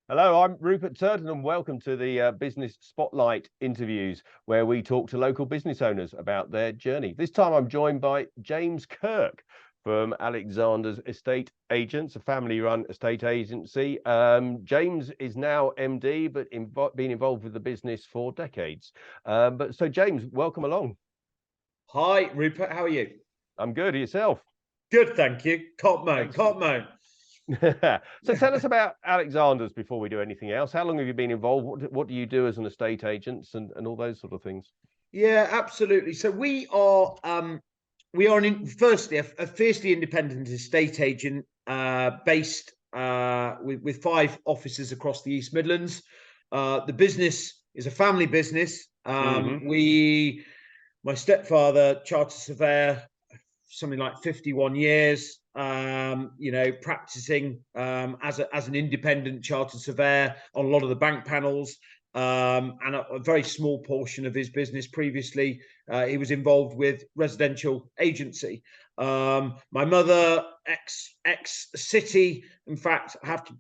Hello, I'm Rupert Turton, and welcome to the Business Spotlight interviews, where we talk to local business owners about their journey. This time I'm joined by James Kirk from Alexander's Estate Agents, a family-run estate agency. James is now MD, but been involved with the business for decades. So James, welcome along. Hi, Rupert. How are you? I'm good. Yourself? Good, thank you. Can't moan. Excellent. Can't moan. So tell us about Alexander's before we do anything else. How long have you been involved? What do you do as an estate agent and all those sort of things? Yeah, absolutely. So we are firstly a fiercely independent estate agent based with 5 offices across the East Midlands. The business is a family business. My stepfather, chartered surveyor, something like 51 years, practicing as an independent chartered surveyor on a lot of the bank panels, and a very small portion of his business previously, he was involved with residential agency. My mother, ex city, in fact, I have to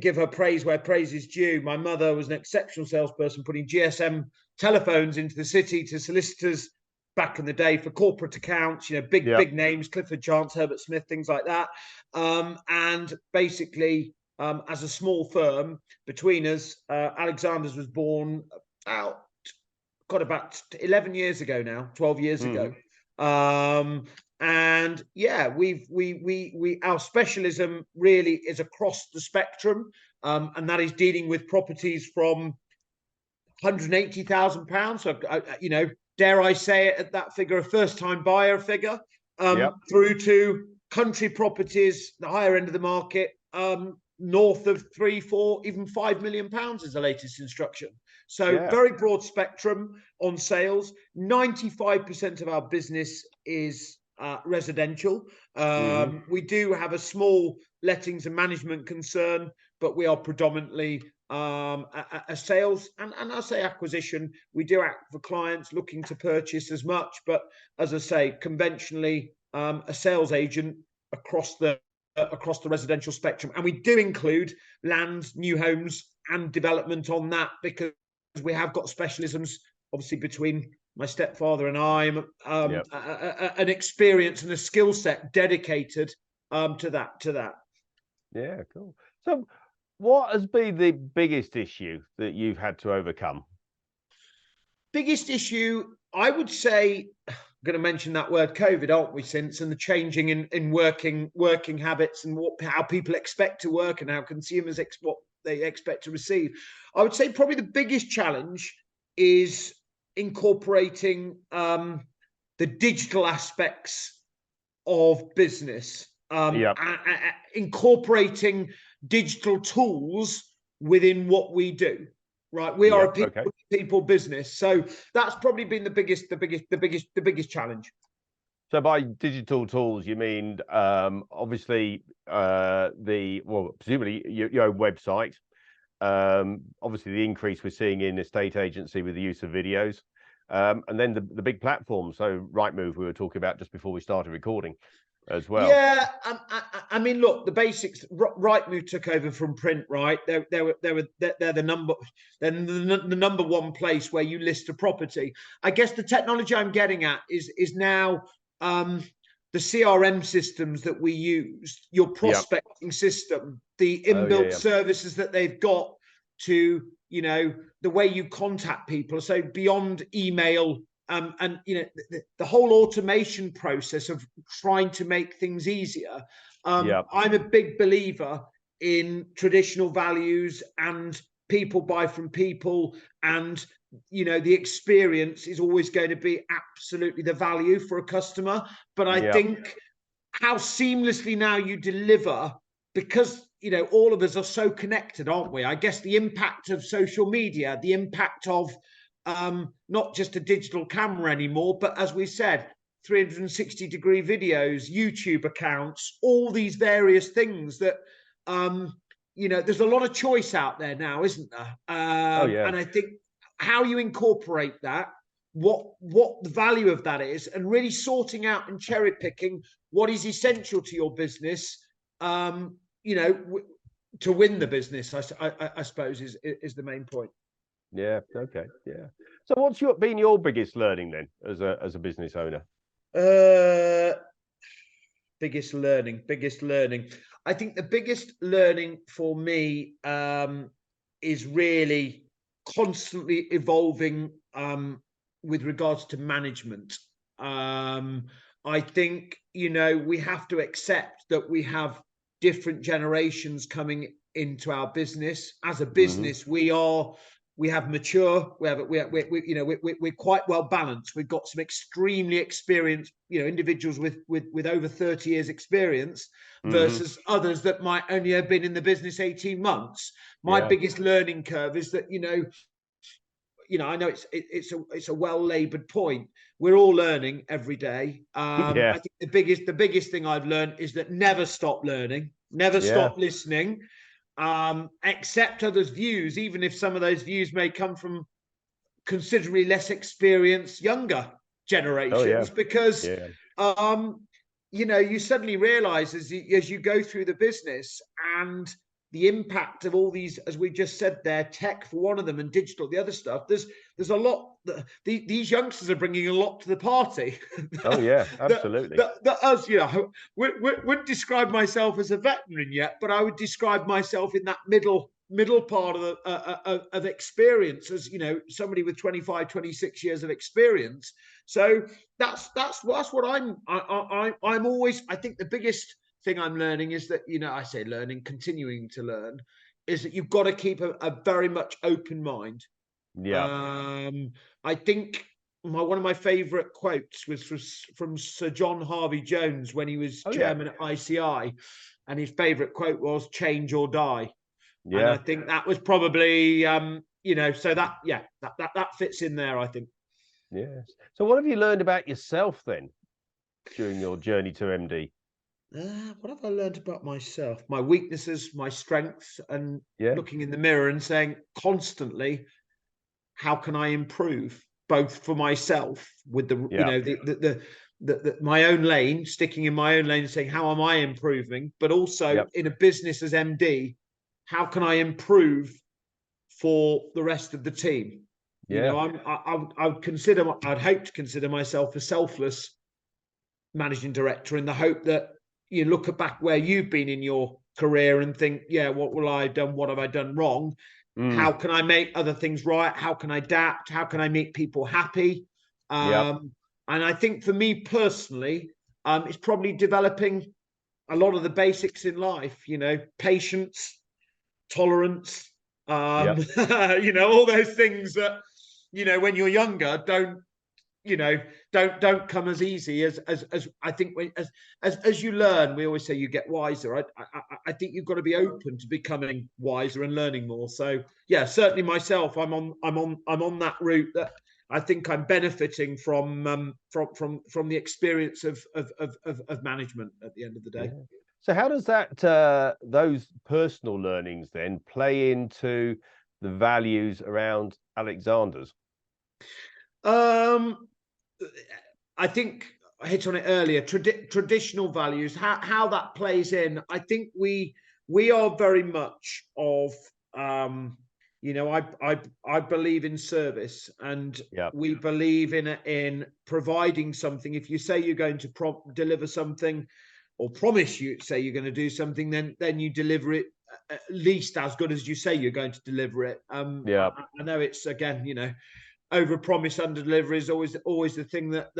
give her praise where praise is due. My mother was an exceptional salesperson, putting GSM telephones into the city to solicitors back in the day for corporate accounts, big names, Clifford Chance, Herbert Smith, things like that. And basically, as a small firm between us, Alexander's was born about 11 years ago now, 12 years ago. And yeah, our specialism really is across the spectrum, and that is dealing with properties from £180,000. So, dare I say it, at that figure, a first-time buyer figure, through to country properties, the higher end of the market, north of 3, 4, even £5 million is the latest instruction. So very broad spectrum on sales. 95% of our business is residential. We do have a small lettings and management concern, but we are predominantly a sales and I say acquisition. We do act for clients looking to purchase as much, but as I say, conventionally a sales agent across the residential spectrum. And we do include land, new homes and development on that, because we have got specialisms, obviously, between my stepfather and I, an experience and a skill set dedicated to that. Yeah, cool. So what has been the biggest issue that you've had to overcome? Biggest issue, I would say, I'm going to mention that word COVID, aren't we, since, and the changing in working habits and how people expect to work and how consumers what they expect to receive. I would say probably the biggest challenge is incorporating the digital aspects of business, incorporating digital tools within what we do. Right, we are a people business, so that's probably been the biggest challenge. So by digital tools, you mean obviously presumably your own website. Obviously, the increase we're seeing in estate agency with the use of videos, and then the big platforms. So Rightmove, we were talking about just before we started recording, as well. Yeah, I mean, look, the basics. Rightmove took over from print, right? They're the number one place where you list a property. I guess the technology I'm getting at is now the CRM systems that we use, your prospecting system, the inbuilt services that they've got to, the way you contact people. So beyond email. And the whole automation process of trying to make things easier. I'm a big believer in traditional values, and people buy from people, and the experience is always going to be absolutely the value for a customer. But I think how seamlessly now you deliver, because all of us are so connected, aren't we? I guess the impact of social media, the impact of not just a digital camera anymore, but as we said, 360-degree videos, YouTube accounts, all these various things that, there's a lot of choice out there now, isn't there? And I think how you incorporate that, what the value of that is, and really sorting out and cherry picking what is essential to your business. to win the business, I suppose is the main point. Yeah. Okay. Yeah. So what's been your biggest learning then as a business owner? Biggest learning. I think the biggest learning for me is really constantly evolving with regards to management. I think, we have to accept that we have different generations coming into our business. As a business, we have mature, we're quite well balanced. We've got some extremely experienced, individuals with over 30 years experience versus others that might only have been in the business 18 months. My biggest learning curve is that, I know it's a well-labored point. We're all learning every day. I think the biggest thing I've learned is that never stop learning, never stop listening. Accept others' views, even if some of those views may come from considerably less experienced younger generations, because you suddenly realize as you go through the business and the impact of all these, as we just said there, tech for one of them and digital the other stuff, there's a lot that these youngsters are bringing a lot to the party. Oh yeah, absolutely. that us, wouldn't describe myself as a veteran yet, but I would describe myself in that middle part of experience, as somebody with 25, 26 years of experience. So that's what I'm always, I think the biggest thing I'm learning is that, I say learning, continuing to learn, is that you've got to keep a very much open mind. I think one of my favorite quotes was from Sir John Harvey Jones when he was chairman at ICI, and his favorite quote was "Change or die." And I think that was probably so that fits in there, I think. Yes. So what have you learned about yourself then during your journey to MD? What have I learned about myself? My weaknesses, my strengths, and looking in the mirror and saying constantly, how can I improve, both for myself with the my own lane, sticking in my own lane and saying, how am I improving? But also in a business as MD, how can I improve for the rest of the team? I'd hope to consider myself a selfless managing director, in the hope that you look back where you've been in your career and think, what will I have done? What have I done wrong? How can I make other things right? How can I adapt? How can I make people happy? And I think for me personally, it's probably developing a lot of the basics in life, patience, tolerance, all those things that, when you're younger, don't come as easy as I think as you learn. We always say you get wiser. I think you've got to be open to becoming wiser and learning more. So certainly myself, I'm on that route that I think I'm benefiting from the experience of management at the end of the day. So how does that those personal learnings then play into the values around Alexander's? I think I hit on it earlier. Traditional values, how that plays in. I think we are very much of I believe in service, and we believe in providing something. If you say you're going to deliver something, or promise you say you're going to do something, then you deliver it at least as good as you say you're going to deliver it. I know it's, again, over promise, under delivery is always the thing that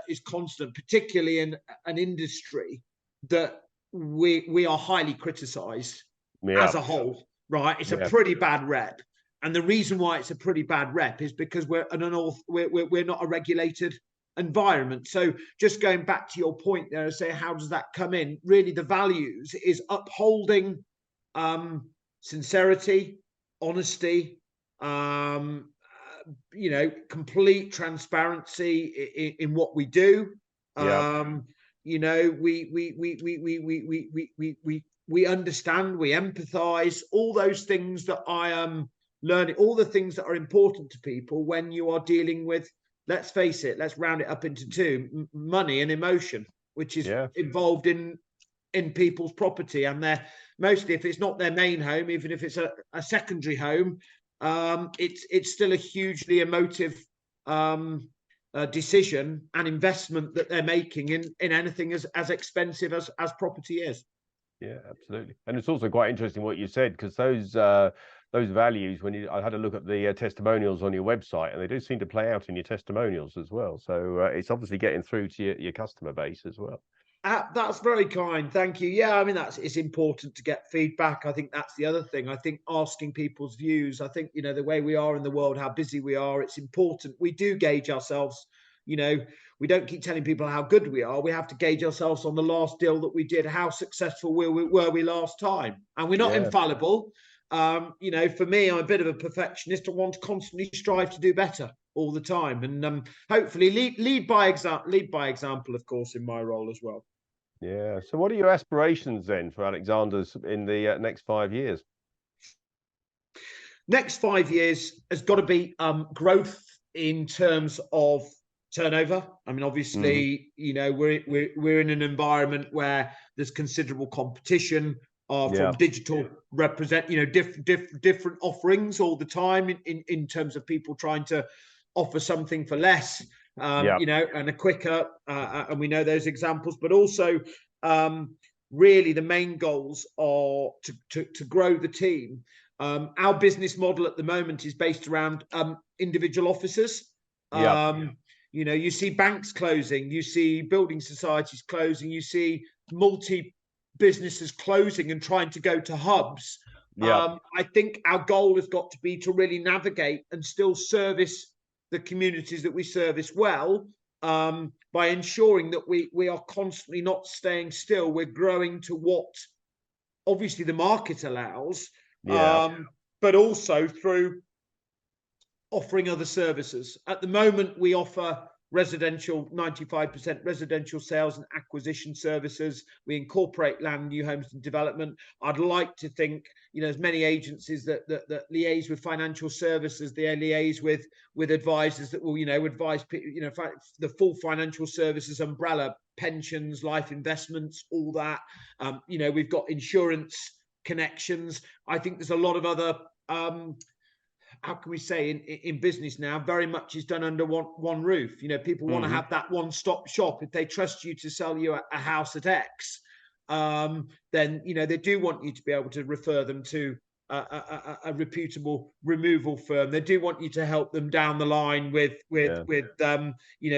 is constant, particularly in an industry that we are highly criticized as a whole, right? It's a pretty bad rep, and the reason why it's a pretty bad rep is because we're not a regulated environment. So just going back to your point there and say, how does that come in? Really, the values is upholding sincerity, honesty, complete transparency in what we do. We understand, we empathize, all those things that I am learning, all the things that are important to people when you are dealing with, let's face it, let's round it up into two: money and emotion, which is involved in in people's property, and they're mostly, if it's not their main home, even if it's a secondary home, it's still a hugely emotive decision and investment that they're making in anything as expensive as property is. Yeah, absolutely. And it's also quite interesting what you said, because those values, I had a look at the testimonials on your website, and they do seem to play out in your testimonials as well. So it's obviously getting through to your customer base as well. That's very kind. Thank you. Yeah, I mean, it's important to get feedback. I think that's the other thing. I think asking people's views, I think, the way we are in the world, how busy we are, it's important. We do gauge ourselves, we don't keep telling people how good we are. We have to gauge ourselves on the last deal that we did. How successful were we last time? And we're not infallible. For me, I'm a bit of a perfectionist. I want to constantly strive to do better all the time, and hopefully lead by example, of course, in my role as well. Yeah. So what are your aspirations then for Alexander's in the next 5 years? Next 5 years has got to be growth in terms of turnover. I mean, obviously, we're in an environment where there's considerable competition from digital different offerings all the time in terms of people trying to offer something for less, and a quicker, and we know those examples, but also really the main goals are to grow the team. Our business model at the moment is based around individual offices. You see banks closing, you see building societies closing, you see multi-businesses closing and trying to go to hubs. I think our goal has got to be to really navigate and still service the communities that we service well, by ensuring that we are constantly not staying still. We're growing to what obviously the market allows, but also through offering other services. At the moment, we offer 95% residential sales and acquisition services. We incorporate land, new homes and development. I'd like to think, there's many agencies that liaise with financial services. They liaise with advisors that will, advise people, the full financial services umbrella, pensions, life investments, all that. We've got insurance connections. I think there's a lot of other how can we say in business now, very much is done under one roof. People want to have that one-stop shop. If they trust you to sell you a house at X, then they do want you to be able to refer them to a reputable removal firm. They do want you to help them down the line with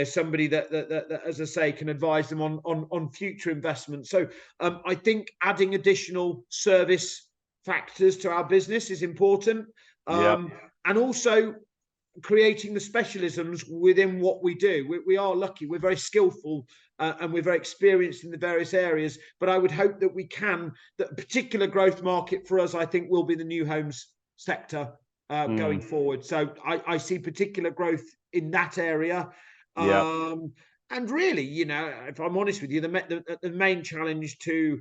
somebody that, as I say, can advise them on future investments. So I think adding additional service factors to our business is important. And also creating the specialisms within what we do. We are lucky, we're very skillful, and we're very experienced in the various areas, but I would hope that that a particular growth market for us, I think, will be the new homes sector going forward. So I see particular growth in that area. And really, if I'm honest with you, the main challenge to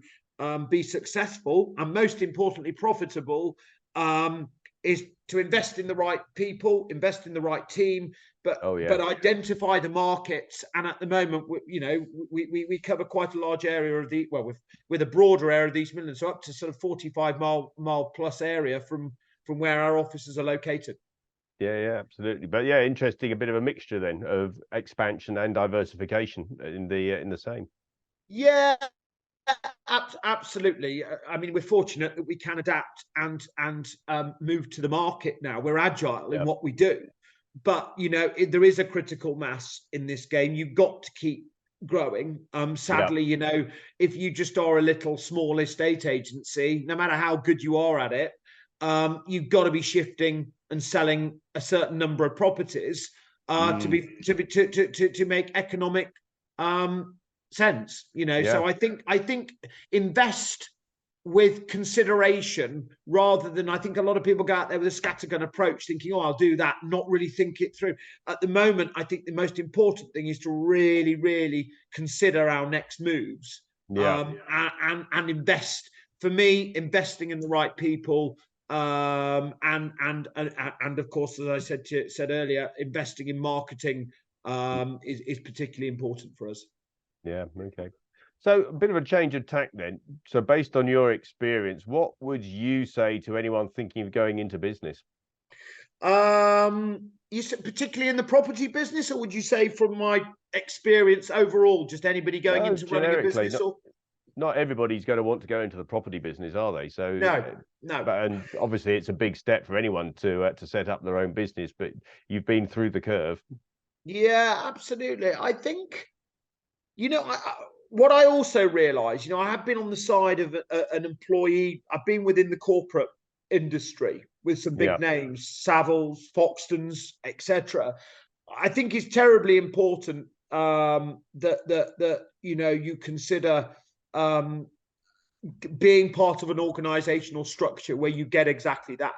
be successful and most importantly profitable is to invest in the right people, invest in the right team, but identify the markets. And at the moment, we cover quite a large area of with a broader area of the East Midlands, so up to sort of 45 mile plus area from where our offices are located. Yeah, absolutely. But interesting, a bit of a mixture then of expansion and diversification in the same. Yeah. Absolutely. I mean, we're fortunate that we can adapt and move to the market now. We're agile in what we do, but there is a critical mass in this game. You've got to keep growing. Sadly, if you just are a little small estate agency, no matter how good you are at it, you've got to be shifting and selling a certain number of properties to make economic sense. So I think invest with consideration rather than, I think a lot of people go out there with a scattergun approach thinking, I'll do that, not really think it through. At the moment, I think the most important thing is to really, really consider our next moves and invest. For me, investing in the right people, and of course, as I said earlier, investing in marketing is particularly important for us. Yeah, okay. So a bit of a change of tack then. So based on your experience, what would you say to anyone thinking of going into business? You said particularly in the property business, or would you say from my experience overall, just anybody going No, into running a generically, business? not Or not everybody's going to want to go into the property business, are they? So, no, no. but and obviously it's a big step for anyone to set up their own business. But you've been through the curve. Yeah, absolutely. I think, what I also realise, I have been on the side of an employee. I've been within the corporate industry with some Yeah, big names, Savills, Foxtons, etc. I think it's terribly important that you consider um, being part of an organizational structure where you get exactly that.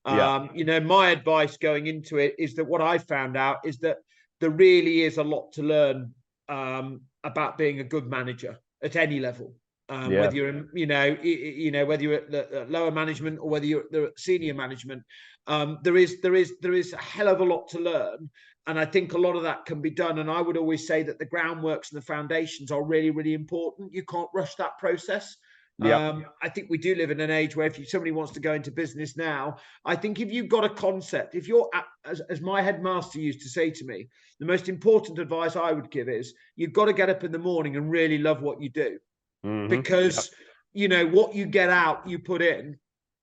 yeah, My advice going into it is that what I found out is that there really is a lot to learn about being a good manager at any level. yeah, Whether you're in, whether you're at the lower management or whether you're at senior management, there is a hell of a lot to learn, and I think a lot of that can be done. And I would always say that the groundworks and the foundations are really, really important. You can't rush that process. yeah, I think we do live in an age where if somebody wants to go into business now, I think if you've got a concept, if you're, as my headmaster used to say to me, the most important advice I would give is you've got to get up in the morning and really love what you do, yeah, because what you get out, you put in.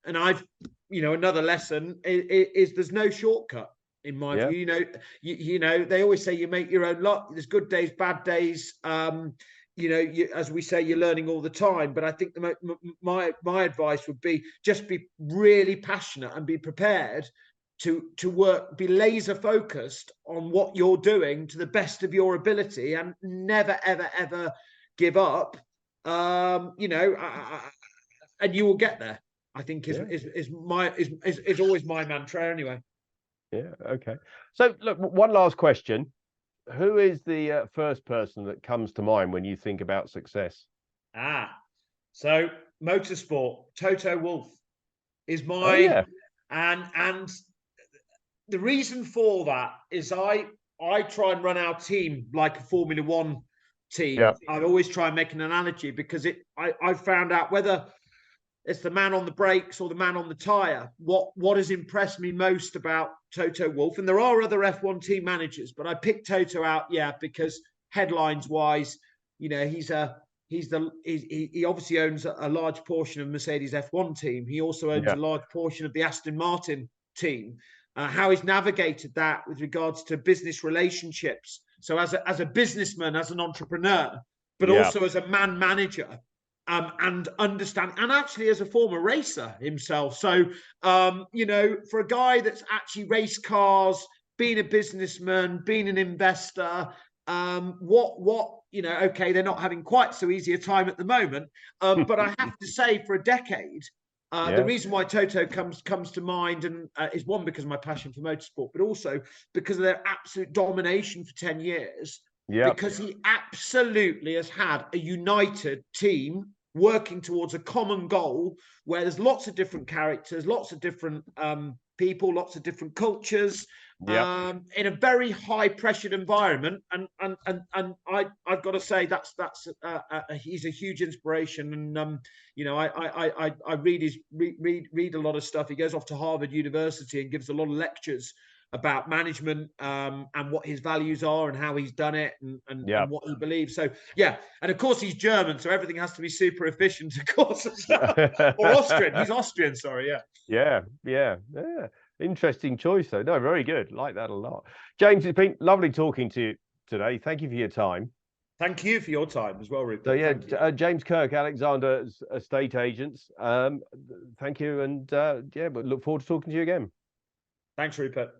And another lesson is there's no shortcut in my yeah, view. They always say you make your own luck. There's good days, bad days. As we say, you're learning all the time. But I think my advice would be just be really passionate and be prepared to work, be laser focused on what you're doing to the best of your ability, and never ever ever give up. And you will get there. I think yeah, is always my mantra anyway. yeah. Okay. So look, one last question. Who is the first person that comes to mind when you think about success? So motorsport, Toto Wolff is Oh my, yeah, and the reason for that is I try and run our team like a Formula One team. yeah, I always try and make an analogy, because I found out whether it's the man on the brakes or the man on the tyre. What has impressed me most about Toto Wolff, and there are other F1 team managers, but I picked Toto out, because headlines wise, he obviously owns a large portion of Mercedes F1 team. He also owns yeah, a large portion of the Aston Martin team. How he's navigated that with regards to business relationships. So as a businessman, as an entrepreneur, but yeah, also as a man manager, and understand, and actually as a former racer himself. So, for a guy that's actually raced cars, being a businessman, being an investor, okay, they're not having quite so easy a time at the moment. But I have to say, for a decade, the yeah, reason why Toto comes to mind, and is one, because of my passion for motorsport, but also because of their absolute domination for 10 years. yeah, Because he absolutely has had a united team working towards a common goal, where there's lots of different characters, lots of different people, lots of different cultures, yeah. in a very high pressured environment. And I've got to say that's he's a huge inspiration. And I read a lot of stuff. He goes off to Harvard University and gives a lot of lectures about management, and what his values are and how he's done it, and what he believes. So yeah, and of course he's German, so everything has to be super efficient, of course. Or Austrian. He's Austrian, sorry. Yeah. Yeah, yeah, yeah. Interesting choice, though. No, very good. Like that a lot. James, it's been lovely talking to you today. Thank you for your time. Thank you for your time as well, So Rupert. yeah, Thank you. James Kirk, Alexander's estate agents. Thank you, and yeah, but look forward to talking to you again. Thanks, Rupert.